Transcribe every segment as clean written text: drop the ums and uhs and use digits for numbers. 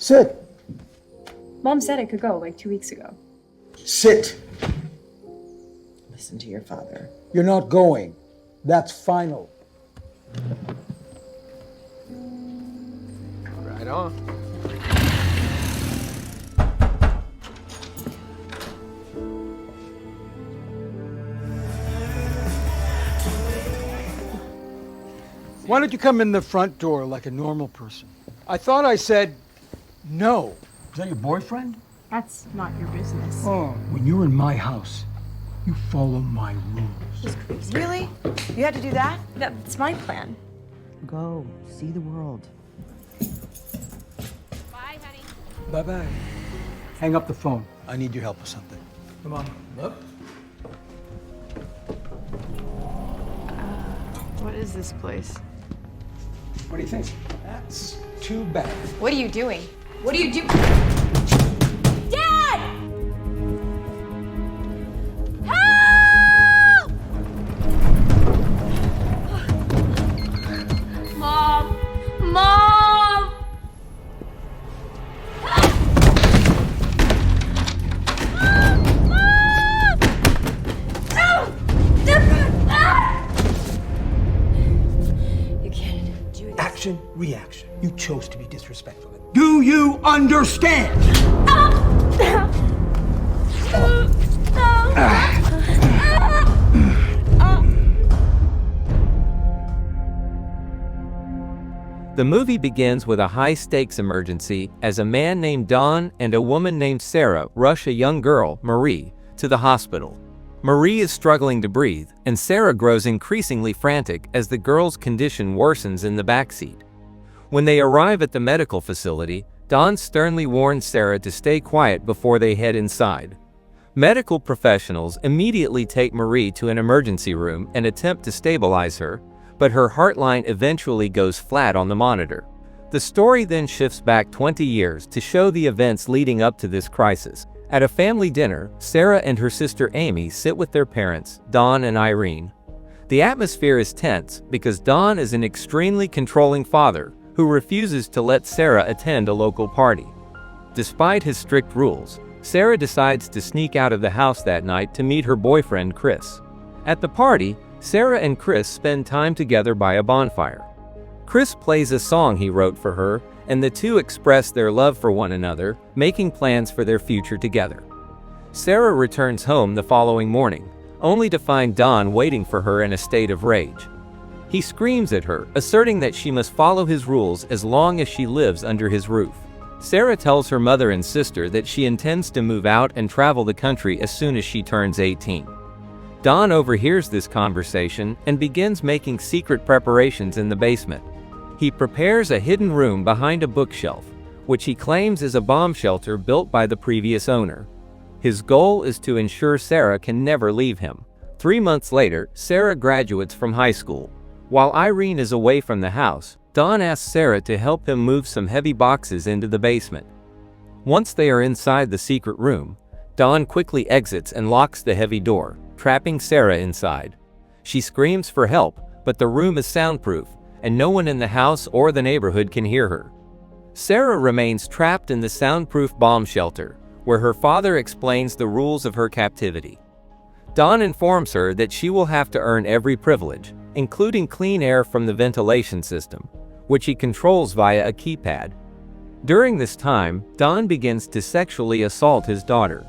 Sit. Mom said I could go like 2 weeks ago. Sit. Listen to your father. You're not going. That's final. Right on. Why don't you come in the front door like a normal person? I thought I said no. Is that your boyfriend? That's not your business. Oh, when you're in my house, you follow my rules. Really? You had to do that? That's my plan. Go, see the world. Bye, honey. Bye-bye. Hang up the phone. I need your help with something. Come on, up. What is this place? What do you think? That's too bad. What are you doing? What are you doing? Dad! Help! Mom! Mom! You can't do it. Action, reaction. You chose to be disrespectful. Do you understand? The movie begins with a high-stakes emergency as a man named Don and a woman named Sarah rush a young girl, Marie, to the hospital. Marie is struggling to breathe, and Sarah grows increasingly frantic as the girl's condition worsens in the backseat. When they arrive at the medical facility, Don sternly warns Sarah to stay quiet before they head inside. Medical professionals immediately take Marie to an emergency room and attempt to stabilize her, but her heart line eventually goes flat on the monitor. The story then shifts back 20 years to show the events leading up to this crisis. At a family dinner, Sarah and her sister Amy sit with their parents, Don and Irene. The atmosphere is tense because Don is an extremely controlling father who refuses to let Sarah attend a local party. Despite his strict rules, Sarah decides to sneak out of the house that night to meet her boyfriend Chris. At the party, Sarah and Chris spend time together by a bonfire. Chris plays a song he wrote for her, and the two express their love for one another, making plans for their future together. Sarah returns home the following morning, only to find Don waiting for her in a state of rage. He screams at her, asserting that she must follow his rules as long as she lives under his roof. Sarah tells her mother and sister that she intends to move out and travel the country as soon as she turns 18. Don overhears this conversation and begins making secret preparations in the basement. He prepares a hidden room behind a bookshelf, which he claims is a bomb shelter built by the previous owner. His goal is to ensure Sarah can never leave him. 3 months later, Sarah graduates from high school. While Irene is away from the house, Don asks Sarah to help him move some heavy boxes into the basement. Once they are inside the secret room, Don quickly exits and locks the heavy door, trapping Sarah inside. She screams for help, but the room is soundproof, and no one in the house or the neighborhood can hear her. Sarah remains trapped in the soundproof bomb shelter, where her father explains the rules of her captivity. Don informs her that she will have to earn every privilege, including clean air from the ventilation system, which he controls via a keypad. During this time, Don begins to sexually assault his daughter.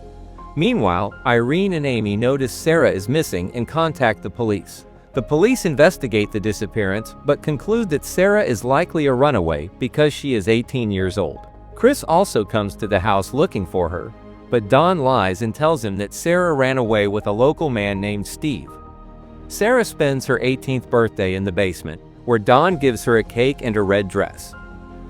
Meanwhile, Irene and Amy notice Sarah is missing and contact the police. The police investigate the disappearance, but conclude that Sarah is likely a runaway because she is 18 years old. Chris also comes to the house looking for her, but Don lies and tells him that Sarah ran away with a local man named Steve. Sarah spends her 18th birthday in the basement, where Don gives her a cake and a red dress.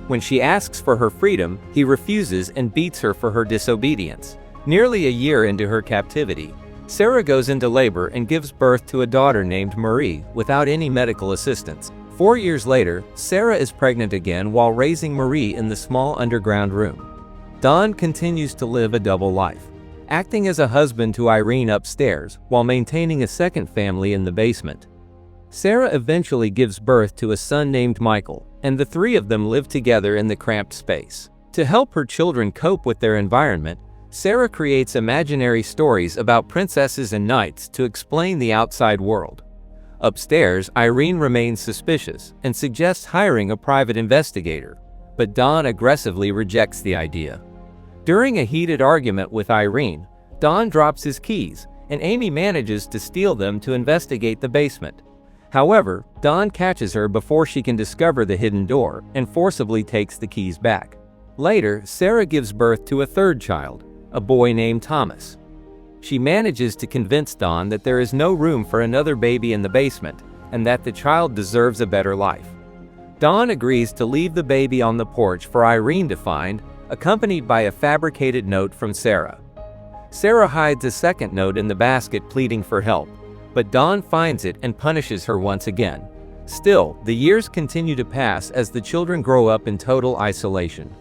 When she asks for her freedom, he refuses and beats her for her disobedience. Nearly a year into her captivity, Sarah goes into labor and gives birth to a daughter named Marie without any medical assistance. 4 years later, Sarah is pregnant again while raising Marie in the small underground room. Don continues to live a double life, acting as a husband to Irene upstairs while maintaining a second family in the basement. Sarah eventually gives birth to a son named Michael, and the three of them live together in the cramped space. To help her children cope with their environment, Sarah creates imaginary stories about princesses and knights to explain the outside world. Upstairs, Irene remains suspicious and suggests hiring a private investigator, but Dawn aggressively rejects the idea. During a heated argument with Irene, Dawn drops his keys, and Amy manages to steal them to investigate the basement. However, Dawn catches her before she can discover the hidden door and forcibly takes the keys back. Later, Sarah gives birth to a third child, a boy named Thomas. She manages to convince Dawn that there is no room for another baby in the basement and that the child deserves a better life. Dawn agrees to leave the baby on the porch for Irene to find, accompanied by a fabricated note from Sarah. Sarah hides a second note in the basket pleading for help, but Dawn finds it and punishes her once again. Still, the years continue to pass as the children grow up in total isolation.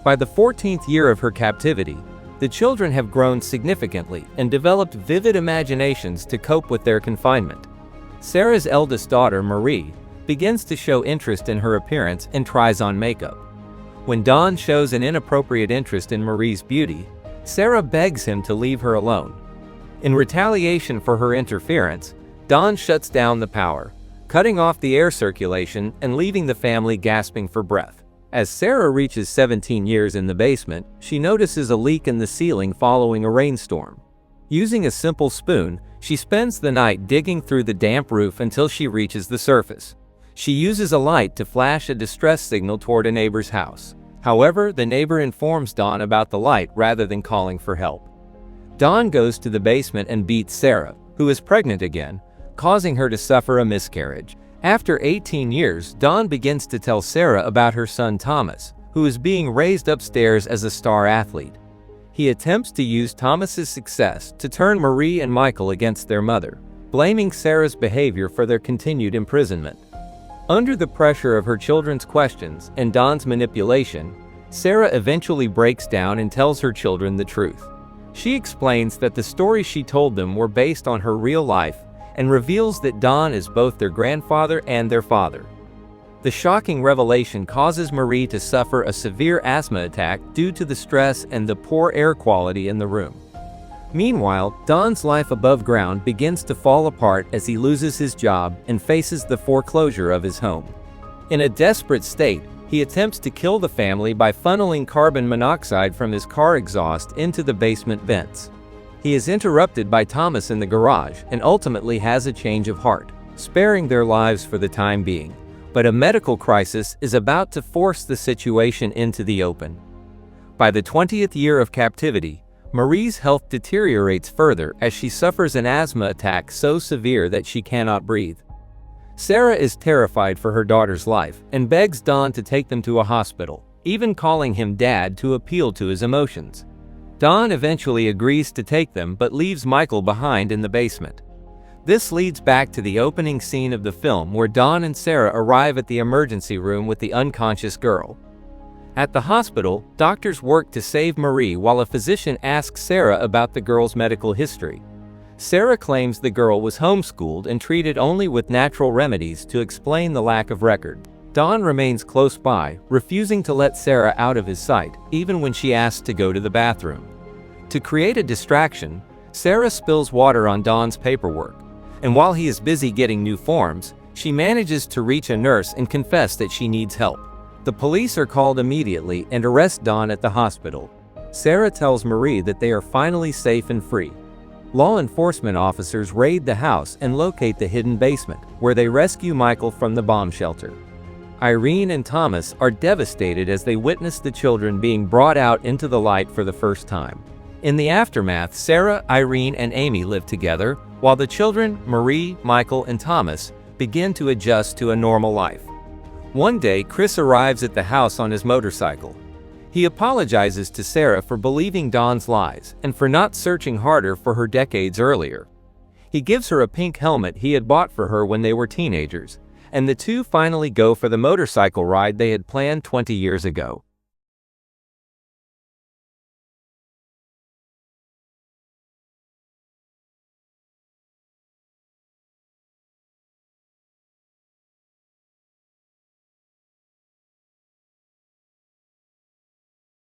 By the 14th year of her captivity, the children have grown significantly and developed vivid imaginations to cope with their confinement. Sarah's eldest daughter, Marie, begins to show interest in her appearance and tries on makeup. When Dawn shows an inappropriate interest in Marie's beauty, Sarah begs him to leave her alone. In retaliation for her interference, Dawn shuts down the power, cutting off the air circulation and leaving the family gasping for breath. As Sarah reaches 17 years in the basement, she notices a leak in the ceiling following a rainstorm. Using a simple spoon, she spends the night digging through the damp roof until she reaches the surface. She uses a light to flash a distress signal toward a neighbor's house. However, the neighbor informs Dawn about the light rather than calling for help. Dawn goes to the basement and beats Sarah, who is pregnant again, causing her to suffer a miscarriage. After 18 years, Dawn begins to tell Sarah about her son Thomas, who is being raised upstairs as a star athlete. He attempts to use Thomas's success to turn Marie and Michael against their mother, blaming Sarah's behavior for their continued imprisonment. Under the pressure of her children's questions and Dawn's manipulation, Sarah eventually breaks down and tells her children the truth. She explains that the stories she told them were based on her real life and reveals that Dawn is both their grandfather and their father. The shocking revelation causes Marie to suffer a severe asthma attack due to the stress and the poor air quality in the room. Meanwhile, Dawn's life above ground begins to fall apart as he loses his job and faces the foreclosure of his home. In a desperate state, he attempts to kill the family by funneling carbon monoxide from his car exhaust into the basement vents. He is interrupted by Thomas in the garage and ultimately has a change of heart, sparing their lives for the time being. But a medical crisis is about to force the situation into the open. By the 20th year of captivity, Marie's health deteriorates further as she suffers an asthma attack so severe that she cannot breathe. Sarah is terrified for her daughter's life and begs Dawn to take them to a hospital, even calling him Dad to appeal to his emotions. Dawn eventually agrees to take them but leaves Michael behind in the basement. This leads back to the opening scene of the film where Dawn and Sarah arrive at the emergency room with the unconscious girl. At the hospital, doctors work to save Marie while a physician asks Sarah about the girl's medical history. Sarah claims the girl was homeschooled and treated only with natural remedies to explain the lack of record. Dawn remains close by, refusing to let Sarah out of his sight, even when she asks to go to the bathroom. To create a distraction, Sarah spills water on Dawn's paperwork, and while he is busy getting new forms, she manages to reach a nurse and confess that she needs help. The police are called immediately and arrest Dawn at the hospital. Sarah tells Marie that they are finally safe and free. Law enforcement officers raid the house and locate the hidden basement, where they rescue Michael from the bomb shelter. Irene and Thomas are devastated as they witness the children being brought out into the light for the first time. In the aftermath, Sarah, Irene, and Amy live together, while the children, Marie, Michael, and Thomas, begin to adjust to a normal life. One day, Chris arrives at the house on his motorcycle. He apologizes to Sarah for believing Dawn's lies and for not searching harder for her decades earlier. He gives her a pink helmet he had bought for her when they were teenagers, and the two finally go for the motorcycle ride they had planned 20 years ago.